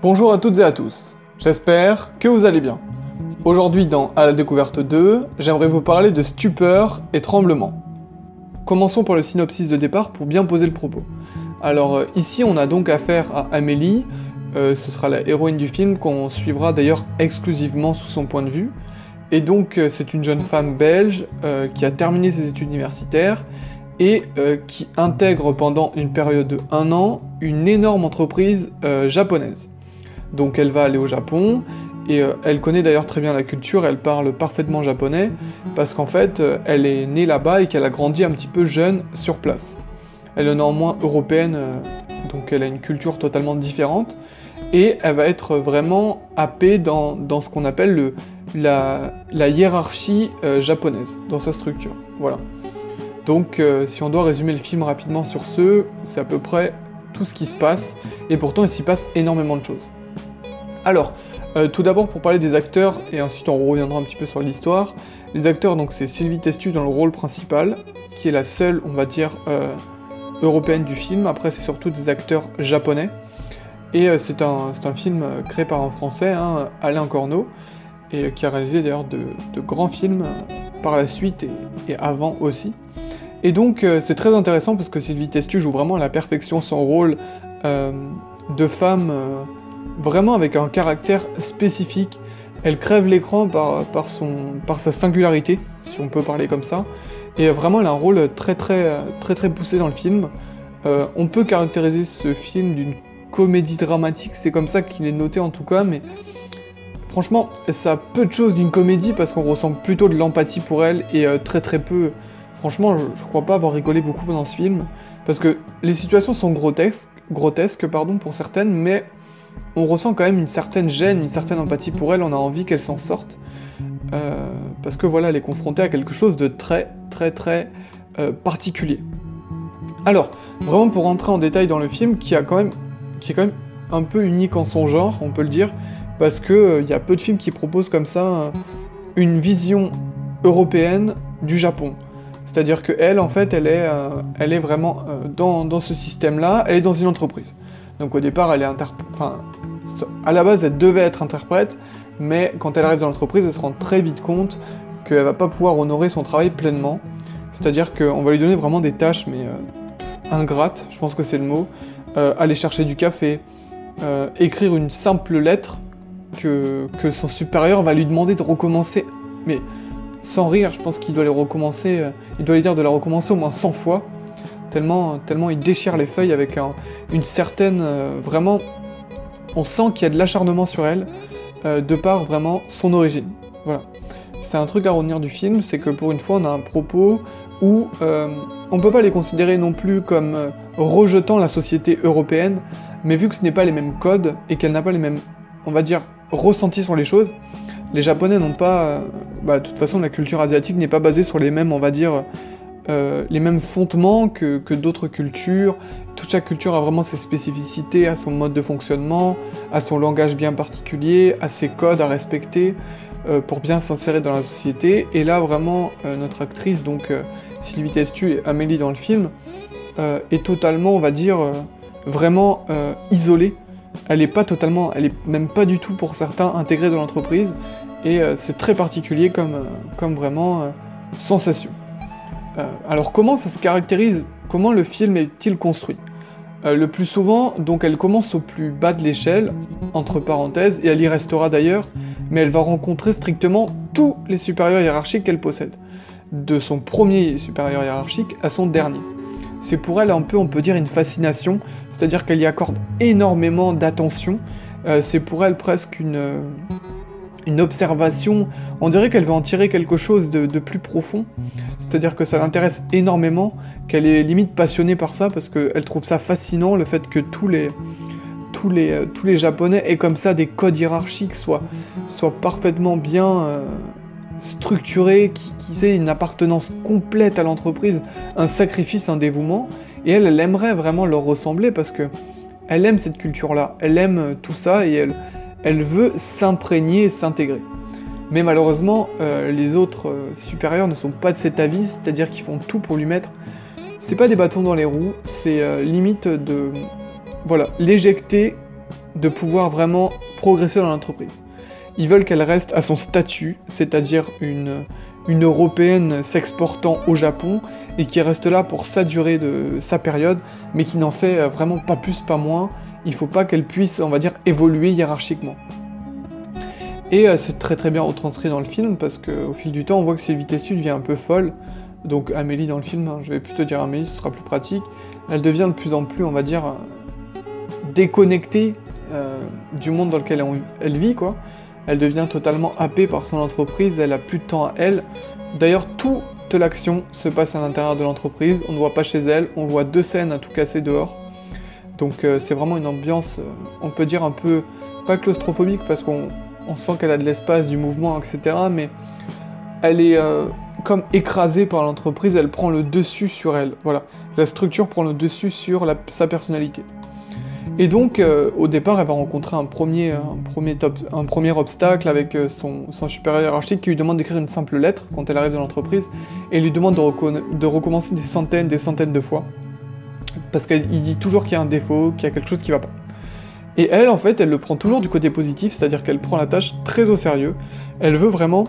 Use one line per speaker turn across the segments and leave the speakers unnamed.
Bonjour à toutes et à tous, j'espère que vous allez bien. Aujourd'hui dans À la découverte 2, j'aimerais vous parler de stupeur et tremblement. Commençons par le synopsis de départ pour bien poser le propos. Alors ici on a donc affaire à Amélie, ce sera la héroïne du film qu'on suivra d'ailleurs exclusivement sous son point de vue. Et donc c'est une jeune femme belge qui a terminé ses études universitaires et qui intègre pendant une période de 1 an une énorme entreprise japonaise. Donc elle va aller au Japon, et elle connaît d'ailleurs très bien la culture, elle parle parfaitement japonais, parce qu'en fait, elle est née là-bas et qu'elle a grandi un petit peu jeune sur place. Elle est néanmoins européenne, donc elle a une culture totalement différente, et elle va être vraiment happée dans ce qu'on appelle la hiérarchie japonaise, dans sa structure. Voilà. Donc si on doit résumer le film rapidement sur ce, c'est à peu près tout ce qui se passe, et pourtant il s'y passe énormément de choses. Alors, tout d'abord pour parler des acteurs, et ensuite on reviendra un petit peu sur l'histoire. Les acteurs, donc c'est Sylvie Testu dans le rôle principal, qui est la seule, on va dire, européenne du film. Après c'est surtout des acteurs japonais. Et c'est un film créé par un Français, hein, Alain Corneau, et qui a réalisé d'ailleurs de grands films par la suite et avant aussi. Et donc c'est très intéressant parce que Sylvie Testu joue vraiment à la perfection son rôle de femme, vraiment avec un caractère spécifique. Elle crève l'écran par sa singularité, si on peut parler comme ça, et vraiment elle a un rôle très poussé dans le film. On peut caractériser ce film d'une comédie dramatique, c'est comme ça qu'il est noté en tout cas, mais franchement ça a peu de choses d'une comédie parce qu'on ressent plutôt de l'empathie pour elle et très peu. Franchement je crois pas avoir rigolé beaucoup dans ce film, parce que les situations sont grotesques pour certaines, mais on ressent quand même une certaine gêne, une certaine empathie pour elle, on a envie qu'elle s'en sorte, parce que voilà, elle est confrontée à quelque chose de très particulier. Alors, vraiment pour rentrer en détail dans le film, qui est quand même un peu unique en son genre, on peut le dire, parce que y a peu de films qui proposent comme ça une vision européenne du Japon. C'est-à-dire qu'elle, en fait, elle est vraiment dans ce système-là, elle est dans une entreprise. Donc au départ, elle est à la base, elle devait être interprète, mais quand elle arrive dans l'entreprise, elle se rend très vite compte qu'elle va pas pouvoir honorer son travail pleinement. C'est-à-dire qu'on va lui donner vraiment des tâches, mais ingrates, je pense que c'est le mot, aller chercher du café, écrire une simple lettre que son supérieur va lui demander de recommencer, mais sans rire, je pense qu'il doit il doit lui dire de la recommencer au moins 100 fois, tellement il déchire les feuilles avec une certaine... vraiment, on sent qu'il y a de l'acharnement sur elle, de par vraiment son origine. Voilà. C'est un truc à retenir du film, c'est que pour une fois on a un propos où on peut pas les considérer non plus comme rejetant la société européenne, mais vu que ce n'est pas les mêmes codes, et qu'elle n'a pas les mêmes, on va dire, ressentis sur les choses, les Japonais n'ont pas... de toute façon la culture asiatique n'est pas basée sur les mêmes, on va dire... les mêmes fondements que d'autres cultures. Toute chaque culture a vraiment ses spécificités, à son mode de fonctionnement, à son langage bien particulier, à ses codes à respecter pour bien s'insérer dans la société. Et là vraiment notre actrice, donc Sylvie Testu et Amélie dans le film, est totalement, on va dire, vraiment isolée. Elle est même pas du tout pour certains intégrée dans l'entreprise, et c'est très particulier comme vraiment sensation. Alors comment ça se caractérise, comment le film est-il construit? Le plus souvent, donc elle commence au plus bas de l'échelle, entre parenthèses, et elle y restera d'ailleurs, mais elle va rencontrer strictement tous les supérieurs hiérarchiques qu'elle possède, de son premier supérieur hiérarchique à son dernier. C'est pour elle un peu, on peut dire, une fascination, c'est-à-dire qu'elle y accorde énormément d'attention, c'est pour elle presque une observation, on dirait qu'elle veut en tirer quelque chose de plus profond, c'est-à-dire que ça l'intéresse énormément, qu'elle est limite passionnée par ça, parce qu'elle trouve ça fascinant, le fait que tous les Japonais aient comme ça des codes hiérarchiques, soient parfaitement bien structurés, qui aient une appartenance complète à l'entreprise, un sacrifice, un dévouement, et elle aimerait vraiment leur ressembler, parce que elle aime cette culture-là, elle aime tout ça, et elle veut s'imprégner et s'intégrer. Mais malheureusement, les autres supérieurs ne sont pas de cet avis, c'est-à-dire qu'ils font tout pour lui mettre... C'est pas des bâtons dans les roues, c'est limite de... Voilà, l'éjecter de pouvoir vraiment progresser dans l'entreprise. Ils veulent qu'elle reste à son statut, c'est-à-dire une Européenne s'exportant au Japon, et qui reste là pour sa durée de sa période, mais qui n'en fait vraiment pas plus, pas moins. Il faut pas qu'elle puisse, on va dire, évoluer hiérarchiquement. Et c'est très très bien retranscrit dans le film, parce qu'au fil du temps, on voit que Sylvie Testud devient un peu folle. Donc Amélie dans le film, hein, je vais plutôt dire Amélie, ce sera plus pratique. Elle devient de plus en plus, on va dire, déconnectée du monde dans lequel elle vit, quoi. Elle devient totalement happée par son entreprise, elle a plus de temps à elle. D'ailleurs, toute l'action se passe à l'intérieur de l'entreprise, on ne voit pas chez elle, on voit 2 scènes à tout casser dehors. Donc c'est vraiment une ambiance, on peut dire un peu, pas claustrophobique, parce qu'on sent qu'elle a de l'espace, du mouvement, etc. Mais elle est comme écrasée par l'entreprise, elle prend le dessus sur elle. Voilà, la structure prend le dessus sur sa personnalité. Et donc, au départ, elle va rencontrer un premier obstacle avec son supérieur hiérarchique qui lui demande d'écrire une simple lettre quand elle arrive dans l'entreprise, et lui demande de recommencer des centaines de fois. Parce qu'il dit toujours qu'il y a un défaut, qu'il y a quelque chose qui va pas. Et elle, en fait, elle le prend toujours du côté positif, c'est-à-dire qu'elle prend la tâche très au sérieux. Elle veut vraiment,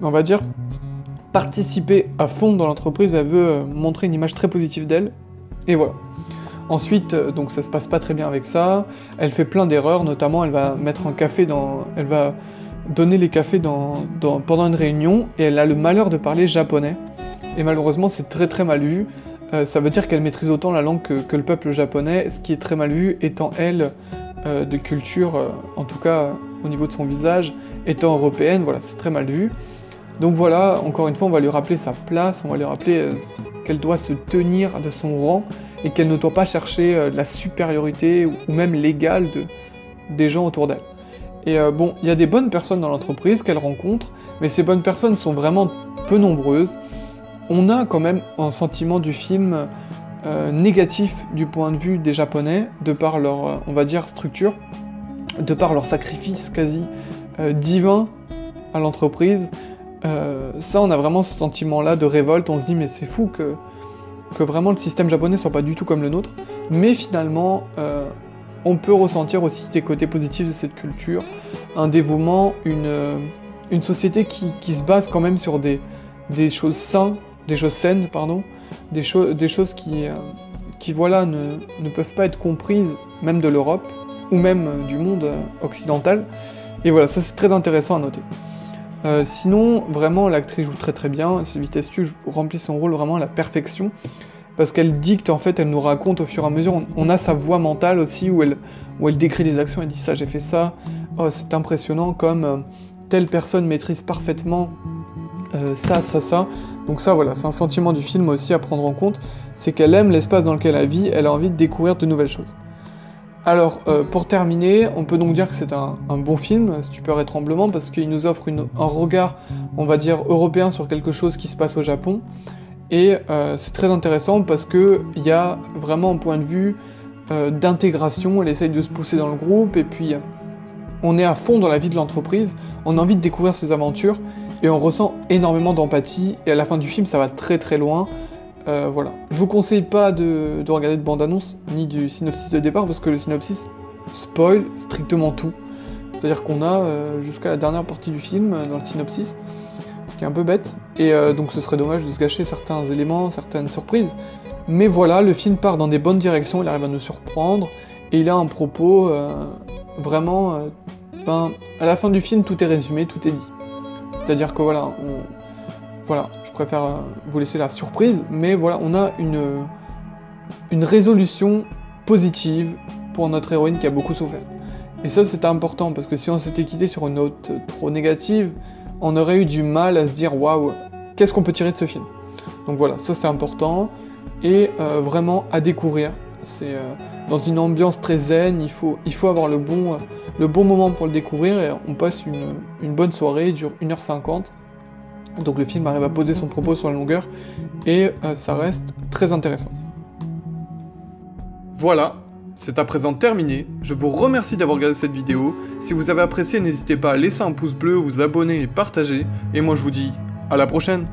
on va dire, participer à fond dans l'entreprise, elle veut montrer une image très positive d'elle, et voilà. Ensuite, donc ça se passe pas très bien avec ça, elle fait plein d'erreurs, notamment elle va mettre un café elle va donner les cafés pendant une réunion, et elle a le malheur de parler japonais, et malheureusement c'est très très mal vu, ça veut dire qu'elle maîtrise autant la langue que le peuple japonais, ce qui est très mal vu, étant elle de culture, en tout cas au niveau de son visage, étant européenne, voilà, c'est très mal vu. Donc voilà, encore une fois, on va lui rappeler sa place, on va lui rappeler qu'elle doit se tenir de son rang, et qu'elle ne doit pas chercher la supériorité, ou même l'égale des gens autour d'elle. Et bon, il y a des bonnes personnes dans l'entreprise qu'elle rencontre, mais ces bonnes personnes sont vraiment peu nombreuses. On a quand même un sentiment du film négatif du point de vue des Japonais, de par leur, on va dire, structure, de par leur sacrifice quasi divin à l'entreprise. Ça, on a vraiment ce sentiment-là de révolte, on se dit mais c'est fou que vraiment le système japonais soit pas du tout comme le nôtre, mais finalement, on peut ressentir aussi des côtés positifs de cette culture, un dévouement, une société qui se base quand même sur des choses saines, des choses qui voilà, ne peuvent pas être comprises, même de l'Europe, ou même du monde occidental, et voilà, ça c'est très intéressant à noter. Sinon, vraiment, l'actrice joue très très bien, Sylvie Testud remplit son rôle vraiment à la perfection, parce qu'elle dicte, en fait, elle nous raconte au fur et à mesure, on a sa voix mentale aussi, où elle décrit les actions, elle dit ça, j'ai fait ça, oh, c'est impressionnant, comme telle personne maîtrise parfaitement ça. Donc ça, voilà, c'est un sentiment du film aussi à prendre en compte, c'est qu'elle aime l'espace dans lequel elle vit, elle a envie de découvrir de nouvelles choses. Alors, pour terminer, on peut donc dire que c'est un bon film, Stupeur et Tremblement, parce qu'il nous offre un regard, on va dire, européen sur quelque chose qui se passe au Japon, et c'est très intéressant parce qu'il y a vraiment un point de vue d'intégration, elle essaye de se pousser dans le groupe, et puis on est à fond dans la vie de l'entreprise, on a envie de découvrir ses aventures, et on ressent énormément d'empathie, et à la fin du film, ça va très très loin. Voilà. Je vous conseille pas de regarder de bande-annonce, ni du synopsis de départ, parce que le synopsis spoil strictement tout. C'est-à-dire qu'on a jusqu'à la dernière partie du film dans le synopsis, ce qui est un peu bête, et donc ce serait dommage de se gâcher certains éléments, certaines surprises. Mais voilà, le film part dans des bonnes directions, il arrive à nous surprendre, et il a un propos vraiment... à la fin du film, tout est résumé, tout est dit. C'est-à-dire que voilà, voilà, je préfère vous laisser la surprise, mais voilà, on a une résolution positive pour notre héroïne qui a beaucoup souffert. Et ça, c'était important, parce que si on s'était quitté sur une note trop négative, on aurait eu du mal à se dire « Waouh, qu'est-ce qu'on peut tirer de ce film ?» Donc voilà, ça c'est important, et vraiment à découvrir. C'est dans une ambiance très zen, il faut avoir le bon moment pour le découvrir, et on passe une bonne soirée, il dure 1h50. Donc le film arrive à poser son propos sur la longueur, et ça reste très intéressant. Voilà, C'est à présent terminé, je vous remercie d'avoir regardé cette vidéo. Si vous avez apprécié, n'hésitez pas à laisser un pouce bleu, vous abonner et partager. Et moi je vous dis à la prochaine.